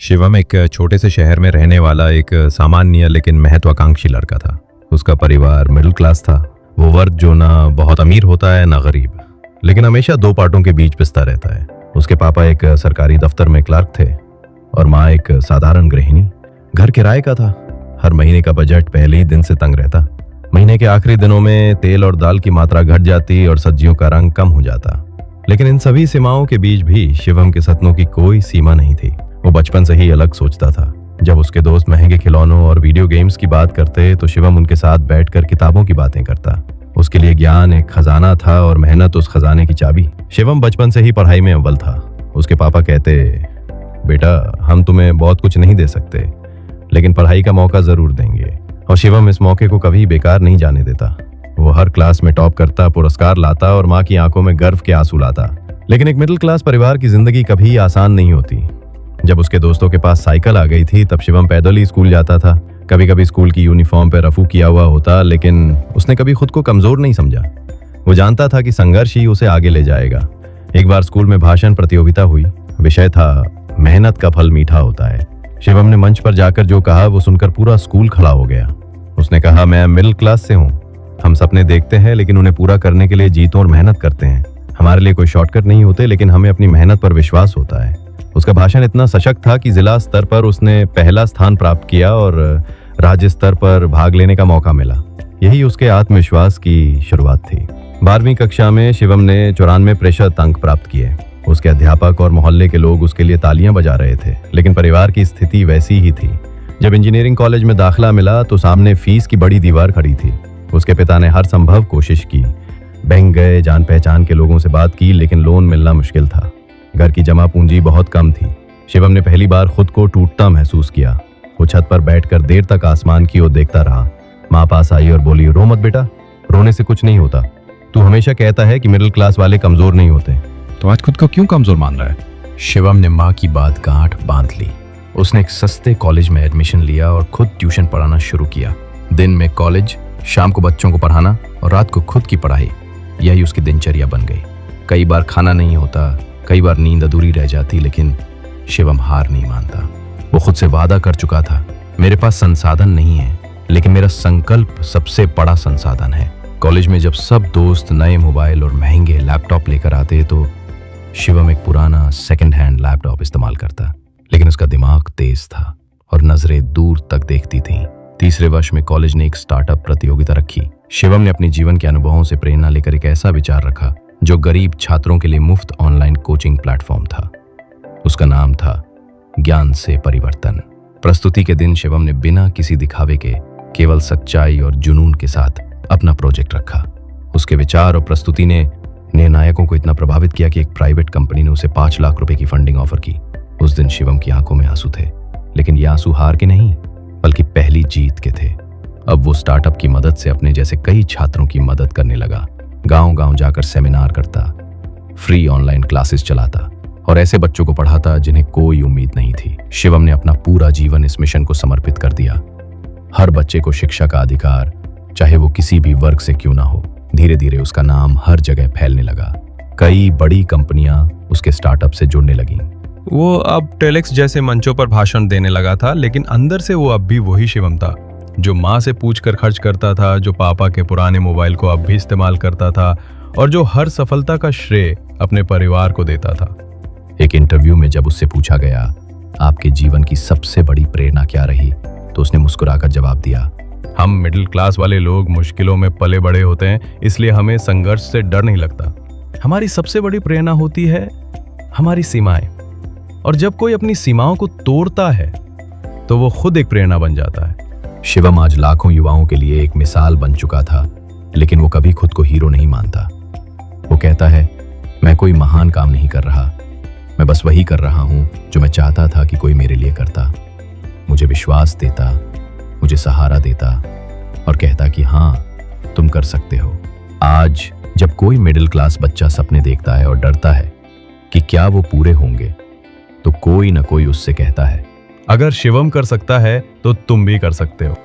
शिवम एक छोटे से शहर में रहने वाला एक सामान्य लेकिन महत्वाकांक्षी लड़का था। उसका परिवार मिडिल क्लास था। वो वर्ग जो ना बहुत अमीर होता है ना गरीब, लेकिन हमेशा दो पार्टों के बीच पिसता रहता है। उसके पापा एक सरकारी दफ्तर में क्लर्क थे और माँ एक साधारण गृहिणी। घर किराए का था। हर महीने का बजट पहले ही दिन से तंग रहता। महीने के आखिरी दिनों में तेल और दाल की मात्रा घट जाती और सब्जियों का रंग कम हो जाता। लेकिन इन सभी सीमाओं के बीच भी शिवम के सपनों की कोई सीमा नहीं थी। वो बचपन से ही अलग सोचता था। जब उसके दोस्त महंगे खिलौनों और वीडियो गेम्स की बात करते तो शिवम उनके साथ बैठकर किताबों की बातें करता। उसके लिए ज्ञान एक खजाना था और मेहनत उस खजाने की चाबी। शिवम बचपन से ही पढ़ाई में अव्वल था। उसके पापा कहते, बेटा हम तुम्हें बहुत कुछ नहीं दे सकते, लेकिन पढ़ाई का मौका जरूर देंगे। और शिवम इस मौके को कभी बेकार नहीं जाने देता। वो हर क्लास में टॉप करता, पुरस्कार लाता और माँ की आंखों में गर्व के आंसू लाता। लेकिन एक मिडिल क्लास परिवार की जिंदगी कभी आसान नहीं होती। जब उसके दोस्तों के पास साइकिल आ गई थी तब शिवम पैदल ही स्कूल जाता था। कभी कभी स्कूल की यूनिफॉर्म पर रफू किया हुआ होता, लेकिन उसने कभी खुद को कमजोर नहीं समझा। वो जानता था कि संघर्ष ही उसे आगे ले जाएगा। एक बार स्कूल में भाषण प्रतियोगिता हुई। विषय था मेहनत का फल मीठा होता है। शिवम ने मंच पर जाकर जो कहा वो सुनकर पूरा स्कूल खड़ा हो गया। उसने कहा, मैं मिडिल क्लास से हूँ। हम सपने देखते हैं लेकिन उन्हें पूरा करने के लिए जीतों और मेहनत करते हैं। हमारे लिए कोई शॉर्टकट नहीं होते, लेकिन हमें अपनी मेहनत पर विश्वास होता है। उसका भाषण इतना सशक्त था कि जिला स्तर पर उसने पहला स्थान प्राप्त किया और राज्य स्तर पर भाग लेने का मौका मिला। यही उसके आत्मविश्वास की शुरुआत थी। 12वीं कक्षा में शिवम ने 94% अंक प्राप्त किए। उसके अध्यापक और मोहल्ले के लोग उसके लिए तालियां बजा रहे थे, लेकिन परिवार की स्थिति वैसी ही थी। जब इंजीनियरिंग कॉलेज में दाखिला मिला तो सामने फीस की बड़ी दीवार खड़ी थी। उसके पिता ने हर संभव कोशिश की। बैंक गए, जान पहचान के लोगों से बात की, लेकिन लोन मिलना मुश्किल था। घर की जमा पूंजी बहुत कम थी। शिवम ने पहली बार खुद को टूटता महसूस किया। वो छत पर बैठकर देर तक आसमान की ओर देखता रहा। माँ पास आई और बोली, रो मत बेटा, रोने से कुछ नहीं होता। तू हमेशा कहता है कि मिडिल क्लास वाले कमजोर नहीं होते, तो आज खुद को क्यों कमजोर मान रहा है? शिवम ने माँ की बात गांठ बांध ली। उसने एक सस्ते कॉलेज में एडमिशन लिया और खुद ट्यूशन पढ़ाना शुरू किया। दिन में कॉलेज, शाम को बच्चों को पढ़ाना और रात को खुद की पढ़ाई, यही उसकी दिनचर्या बन गई। कई बार खाना नहीं होता, कई बार नींद अधूरी रह जाती, लेकिन शिवम हार नहीं मानता। वो खुद से वादा कर चुका था, मेरे पास संसाधन नहीं है, लेकिन मेरा संकल्प सबसे बड़ा संसाधन है। कॉलेज में जब सब दोस्त नए मोबाइल और महंगे लैपटॉप लेकर आते तो शिवम एक पुराना सेकंड हैंड लैपटॉप इस्तेमाल करता। लेकिन उसका दिमाग तेज था और नजरें दूर तक देखती थीं। तीसरे वर्ष में कॉलेज ने एक स्टार्टअप प्रतियोगिता रखी। शिवम ने अपने जीवन के अनुभवों से प्रेरणा लेकर एक ऐसा विचार रखा जो गरीब छात्रों के लिए मुफ्त ऑनलाइन कोचिंग प्लेटफॉर्म था। उसका नाम था ज्ञान से परिवर्तन। प्रस्तुति के दिन शिवम ने बिना किसी दिखावे के केवल सच्चाई और जुनून के साथ अपना प्रोजेक्ट रखा। उसके विचार और प्रस्तुति ने निर्णायकों को इतना प्रभावित किया कि एक प्राइवेट कंपनी ने उसे 5 लाख रुपए की फंडिंग ऑफर की। उस दिन शिवम की आंखों में आंसू थे, लेकिन ये आंसू हार के नहीं बल्कि पहली जीत के थे। अब वो स्टार्टअप की मदद से अपने जैसे कई छात्रों की मदद करने लगा। गांव-गांव जाकर सेमिनार करता, फ्री ऑनलाइन क्लासेस चलाता और ऐसे बच्चों को पढ़ाता जिन्हें कोई उम्मीद नहीं थी। शिवम ने अपना पूरा जीवन इस मिशन को समर्पित कर दिया। हर बच्चे को शिक्षा का अधिकार, चाहे वो किसी भी वर्ग से क्यों ना हो। धीरे धीरे उसका नाम हर जगह फैलने लगा। कई बड़ी कंपनियां उसके स्टार्टअप से जुड़ने लगीं। वो अब टेलेक्स जैसे मंचों पर भाषण देने लगा था, लेकिन अंदर से वो अब भी वही शिवम था जो माँ से पूछकर खर्च करता था, जो पापा के पुराने मोबाइल को अब भी इस्तेमाल करता था और जो हर सफलता का श्रेय अपने परिवार को देता था। एक इंटरव्यू में जब उससे पूछा गया, आपके जीवन की सबसे बड़ी प्रेरणा क्या रही, तो उसने मुस्कुराकर जवाब दिया, हम मिडिल क्लास वाले लोग मुश्किलों में पले बड़े होते हैं, इसलिए हमें संघर्ष से डर नहीं लगता। हमारी सबसे बड़ी प्रेरणा होती है हमारी सीमाएं, और जब कोई अपनी सीमाओं को तोड़ता है तो वो खुद एक प्रेरणा बन जाता है। शिवम आज लाखों युवाओं के लिए एक मिसाल बन चुका था, लेकिन वो कभी खुद को हीरो नहीं मानता। वो कहता है, मैं कोई महान काम नहीं कर रहा, मैं बस वही कर रहा हूं जो मैं चाहता था कि कोई मेरे लिए करता। मुझे विश्वास देता, मुझे सहारा देता और कहता कि हाँ तुम कर सकते हो। आज जब कोई मिडिल क्लास बच्चा सपने देखता है और डरता है कि क्या वो पूरे होंगे, तो कोई ना कोई उससे कहता है, अगर शिवम कर सकता है तो तुम भी कर सकते हो।